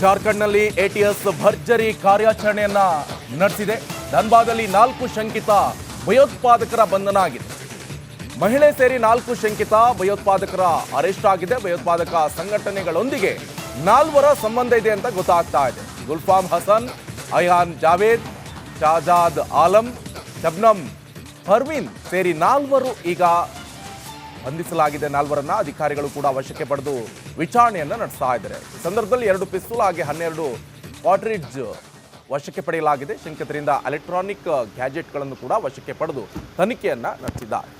ಜಾರ್ಖಂಡ್ನಲ್ಲಿ ಎಟಿಎಸ್ ಭರ್ಜರಿ ಕಾರ್ಯಾಚರಣೆಯನ್ನ ನಡೆಸಿದೆ. ಧನ್ಬಾದಲ್ಲಿ 4 ಶಂಕಿತ ಭಯೋತ್ಪಾದಕರ ಬಂಧನ ಆಗಿದೆ. ಮಹಿಳೆ ಸೇರಿ 4 ಶಂಕಿತ ಭಯೋತ್ಪಾದಕರ ಅರೆಸ್ಟ್ ಆಗಿದೆ. ಭಯೋತ್ಪಾದಕ ಸಂಘಟನೆಗಳೊಂದಿಗೆ 4 ಸಂಬಂಧ ಇದೆ ಅಂತ ಗೊತ್ತಾಗ್ತಾ ಇದೆ. ಗುಲ್ಫಾಮ್ ಹಸನ್, ಐಹಾನ್ ಜಾವೇದ್, ಶಾಜಾದ್ ಆಲಂ, ಶಬ್ನಮ್ ಪರ್ವೀನ್ ಸೇರಿ 4 ಈಗ ಬಂಧಿಸಲಾಗಿದೆ. 4ರನ್ನ ಅಧಿಕಾರಿಗಳು ಕೂಡ ವಶಕ್ಕೆ ಪಡೆದು ವಿಚಾರಣೆಯನ್ನ ನಡೆಸ್ತಾ ಇದ್ದಾರೆ. ಈ ಸಂದರ್ಭದಲ್ಲಿ 2 ಪಿಸ್ತೂಲ್ ಹಾಗೆ 12 ಕಾಟ್ರಿಡ್ಜ್ ವಶಕ್ಕೆ ಪಡೆಯಲಾಗಿದೆ. ಶಂಕಿತರಿಂದ ಎಲೆಕ್ಟ್ರಾನಿಕ್ ಗ್ಯಾಜೆಟ್ಗಳನ್ನು ಕೂಡ ವಶಕ್ಕೆ ಪಡೆದು ತನಿಖೆಯನ್ನ ನಡೆಸಿದ್ದಾರೆ.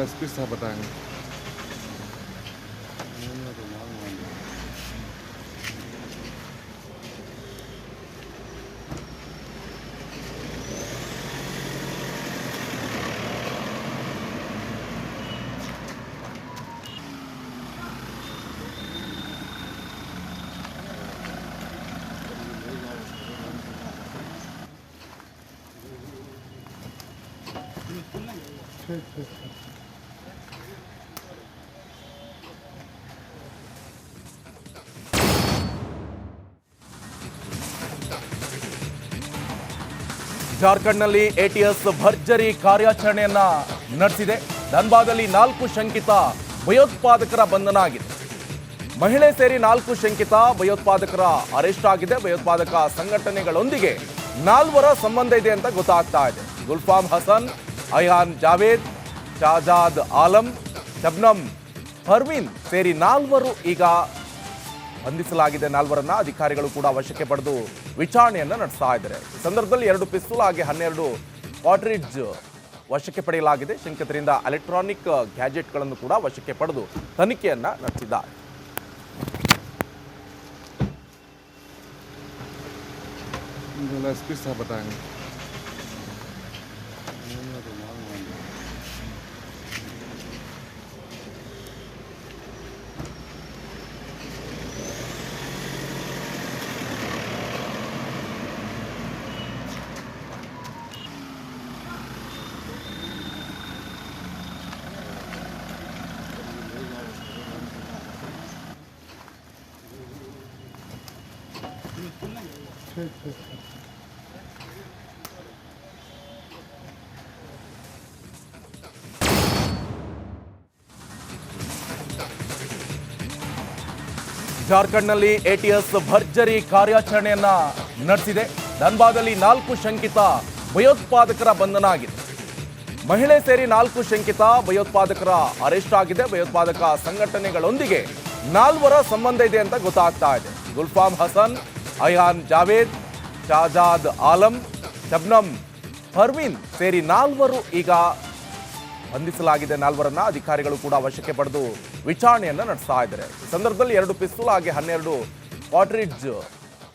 एसपी साहब बताएंगे। ಜಾರ್ಖಂಡ್ನಲ್ಲಿ ಎಟಿಎಸ್ ಭರ್ಜರಿ ಕಾರ್ಯಾಚರಣೆಯನ್ನ ನಡೆಸಿದೆ. ಧನ್ಬಾದಲ್ಲಿ 4 ಶಂಕಿತ ಭಯೋತ್ಪಾದಕರ ಬಂಧನ ಆಗಿದೆ. ಮಹಿಳೆ ಸೇರಿ 4 ಶಂಕಿತ ಭಯೋತ್ಪಾದಕರ ಅರೆಸ್ಟ್ ಆಗಿದೆ. ಭಯೋತ್ಪಾದಕ ಸಂಘಟನೆಗಳೊಂದಿಗೆ 4 ಸಂಬಂಧ ಇದೆ ಅಂತ ಗೊತ್ತಾಗ್ತಾ ಇದೆ. ಗುಲ್ಫಾಮ್ ಹಸನ್, ಐಹಾನ್ ಜಾವೇದ್, ಶಾಜಾದ್ ಆಲಂ, ಶಬ್ನಮ್ ಪರ್ವೀನ್ ಸೇರಿ 4 ಈಗ ಬಂಧಿಸಲಾಗಿದೆ. 4ರನ್ನ ಅಧಿಕಾರಿಗಳು ಕೂಡ ವಶಕ್ಕೆ ಪಡೆದು ವಿಚಾರಣೆಯನ್ನ ನಡೆಸ್ತಾ ಇದ್ದಾರೆ. ಈ ಸಂದರ್ಭದಲ್ಲಿ 2 ಪಿಸ್ತೂಲ್ ಹಾಗೆ 12 ಕಾಟ್ರಿಡ್ಜ್ ವಶಕ್ಕೆ ಪಡೆಯಲಾಗಿದೆ. ಶಂಕಿತರಿಂದ ಎಲೆಕ್ಟ್ರಾನಿಕ್ ಗ್ಯಾಜೆಟ್ಗಳನ್ನು ಕೂಡ ವಶಕ್ಕೆ ಪಡೆದು ತನಿಖೆಯನ್ನ ನಡೆಸಿದ್ದಾರೆ. एसपी साहब बताएंगे। ಜಾರ್ಖಂಡ್ನಲ್ಲಿ ಎಟಿಎಸ್ ಭರ್ಜರಿ ಕಾರ್ಯಾಚರಣೆಯನ್ನ ನಡೆಸಿದೆ. ಧನ್ಬಾದಲ್ಲಿ 4 ಶಂಕಿತ ಭಯೋತ್ಪಾದಕರ ಬಂಧನ ಆಗಿದೆ. ಮಹಿಳೆ ಸೇರಿ 4 ಶಂಕಿತ ಭಯೋತ್ಪಾದಕರ ಅರೆಸ್ಟ್ ಆಗಿದೆ. ಭಯೋತ್ಪಾದಕ ಸಂಘಟನೆಗಳೊಂದಿಗೆ 4 ಸಂಬಂಧ ಇದೆ ಅಂತ ಗೊತ್ತಾಗ್ತಾ ಇದೆ. ಗುಲ್ಫಾಮ್ ಹಸನ್, ಐಹಾನ್ ಜಾವೇದ್, ಶಾಜಾದ್ ಆಲಂ, ಶಬ್ನಮ್ ಪರ್ವೀನ್ ಸೇರಿ 4 ಈಗ ಬಂಧಿಸಲಾಗಿದೆ. 4ರನ್ನ ಅಧಿಕಾರಿಗಳು ಕೂಡ ವಶಕ್ಕೆ ಪಡೆದು ವಿಚಾರಣೆಯನ್ನ ನಡೆಸ್ತಾ ಇದ್ದಾರೆ. ಈ ಸಂದರ್ಭದಲ್ಲಿ 2 ಪಿಸ್ತೂಲ್ ಹಾಗೆ 12 ಕಾಟ್ರಿಡ್ಜ್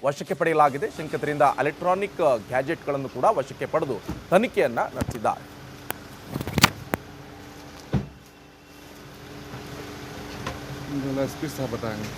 ವಶಕ್ಕೆ ಪಡೆಯಲಾಗಿದೆ. ಶಂಕಿತರಿಂದ ಎಲೆಕ್ಟ್ರಾನಿಕ್ ಗ್ಯಾಜೆಟ್ಗಳನ್ನು ಕೂಡ ವಶಕ್ಕೆ ಪಡೆದು ತನಿಖೆಯನ್ನ ನಡೆಸಿದ್ದಾರೆ. एसपी साहब बताएंगे।